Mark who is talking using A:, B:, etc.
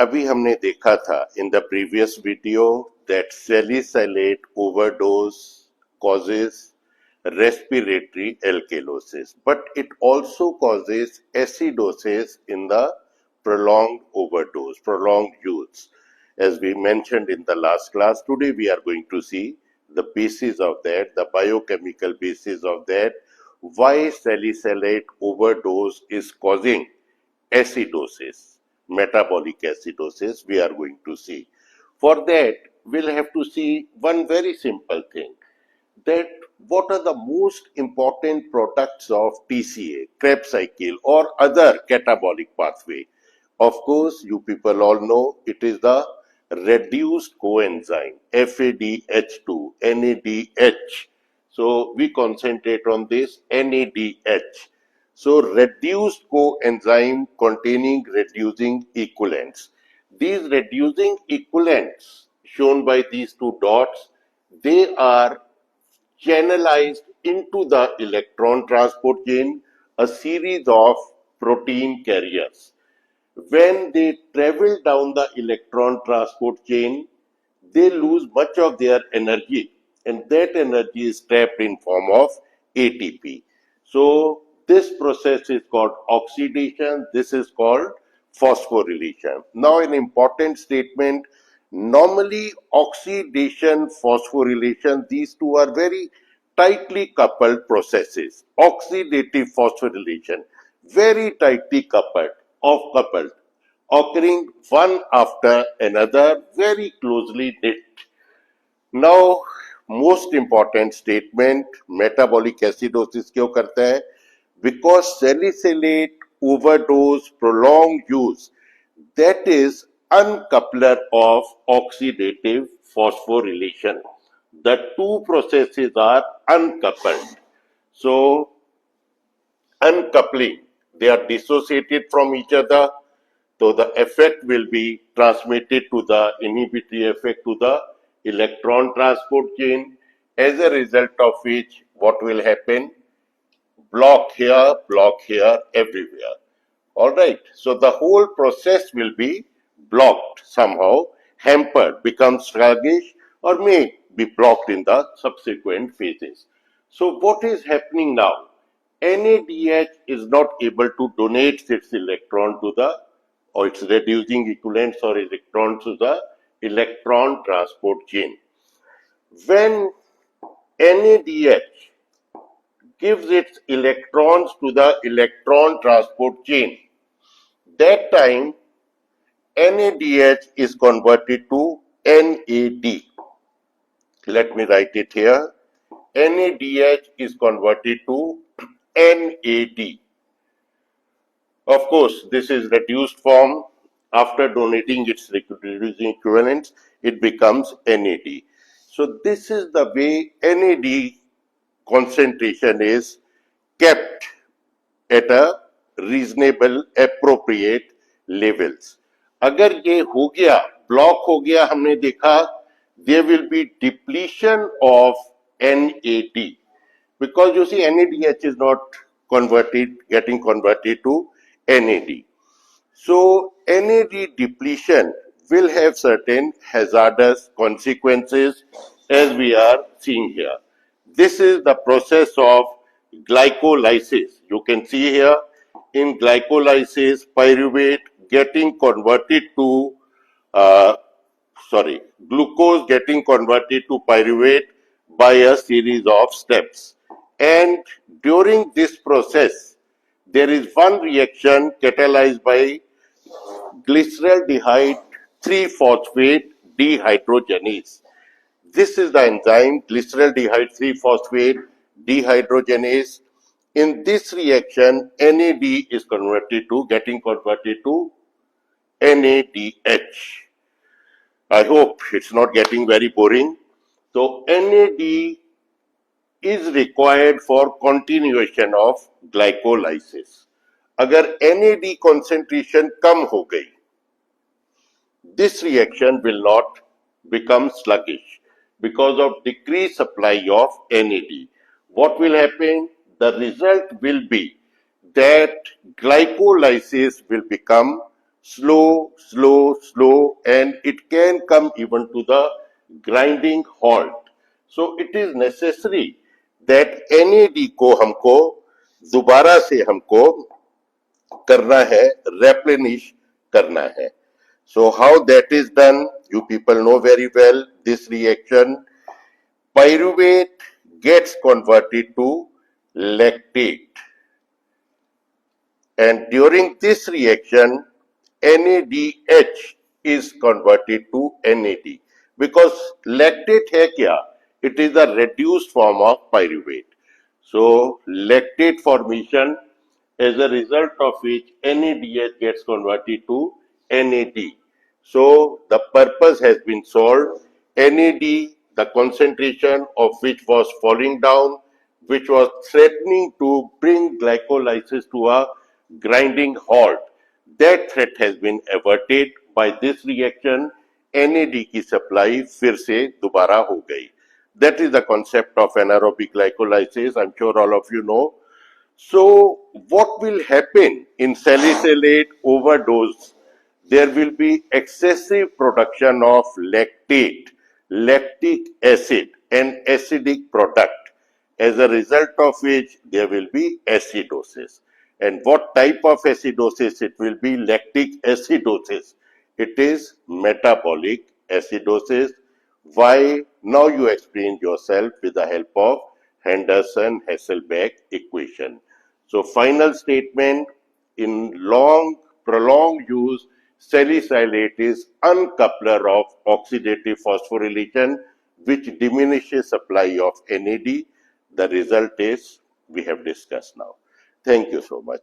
A: अभी हमने देखा था in the previous video that salicylate overdose causes respiratory alkalosis, but it also causes acidosis in the prolonged overdose, prolonged use. As we mentioned in the last class, today we are going to see the basis of that, the biochemical basis of that, why salicylate overdose is causing acidosis, metabolic acidosis, we are going to see. For that, we'll have to see one very simple thing, that what are the most important products of TCA, Krebs cycle or other catabolic pathway. Of course, you people all know it is the reduced coenzyme FADH2, NADH. So we concentrate on this NADH. So reduced coenzyme containing reducing equivalents. These reducing equivalents shown by these two dots, they are channelized into the electron transport chain, a series of protein carriers. When they travel down the electron transport chain, they lose much of their energy, and that energy is trapped in form of ATP. So this process is called oxidation, this is called phosphorylation. Now an important statement, normally oxidation, phosphorylation, these two are very tightly coupled processes. Oxidative phosphorylation, very tightly coupled, occurring one after another, very closely knit. Now, most important statement, metabolic acidosis क्यों करता है? Because salicylate overdose, prolonged use, that is uncoupler of oxidative phosphorylation. The two processes are uncoupled. So, uncoupling, they are dissociated from each other. So the effect will be transmitted to the inhibitory effect to the electron transport chain, as a result of which what will happen? Block here, everywhere. Alright, so the whole process will be blocked somehow, hampered, becomes sluggish, or may be blocked in the subsequent phases. So what is happening now? NADH is not able to donate its electron to the, or its reducing equivalents or electrons to the electron transport chain. When NADH gives its electrons to the electron transport chain, that time NADH is converted to NAD. Let me write it here. NADH is converted to NAD. Of course, this is reduced form. After donating its reducing equivalents, it becomes NAD. So this is the way NAD concentration is kept at a reasonable, appropriate levels. अगर ये हो गया, block हो गया, हमने देखा, there will be depletion of NAD, because you see NADH is not getting converted to NAD. So NAD depletion will have certain hazardous consequences, as we are seeing here. This is the process of glycolysis. You can see here, in glycolysis, pyruvate getting converted to glucose getting converted to pyruvate by a series of steps. And during this process, there is one reaction catalyzed by glyceraldehyde 3-phosphate dehydrogenase. This is the enzyme glyceraldehyde 3-phosphate dehydrogenase. In this reaction, NAD is getting converted to NADH. I hope it's not getting very boring. So NAD is required for continuation of glycolysis. अगर NAD concentration कम हो गई, this reaction will not become sluggish because of decreased supply of NAD. What will happen? The result will be that glycolysis will become slow, and it can come even to the grinding halt. So it is necessary that NAD को हमको दोबारा से हमको करना है, replenish करना है. So how that is done, you people know very well. This reaction, pyruvate gets converted to lactate, and during this reaction NADH is converted to NAD, because lactate है क्या? It is a reduced form of pyruvate. So lactate formation, as a result of which NADH gets converted to NAD. So the purpose has been solved. NAD, the concentration of which was falling down, which was threatening to bring glycolysis to a grinding halt, that threat has been averted by this reaction. NAD की supply फिर से दोबारा हो गई. That is the concept of anaerobic glycolysis. I'm sure all of you know. So what will happen in salicylate overdose? There will be excessive production of lactate, lactic acid, and acidic product, as a result of which there will be acidosis. And what type of acidosis it will be? Lactic acidosis. It is metabolic acidosis. Why? Now you explain yourself with the help of Henderson-Hasselbalch equation. So final statement, in long prolonged use, salicylate is uncoupler of oxidative phosphorylation, which diminishes supply of NAD. The result is we have discussed now. Thank you so much.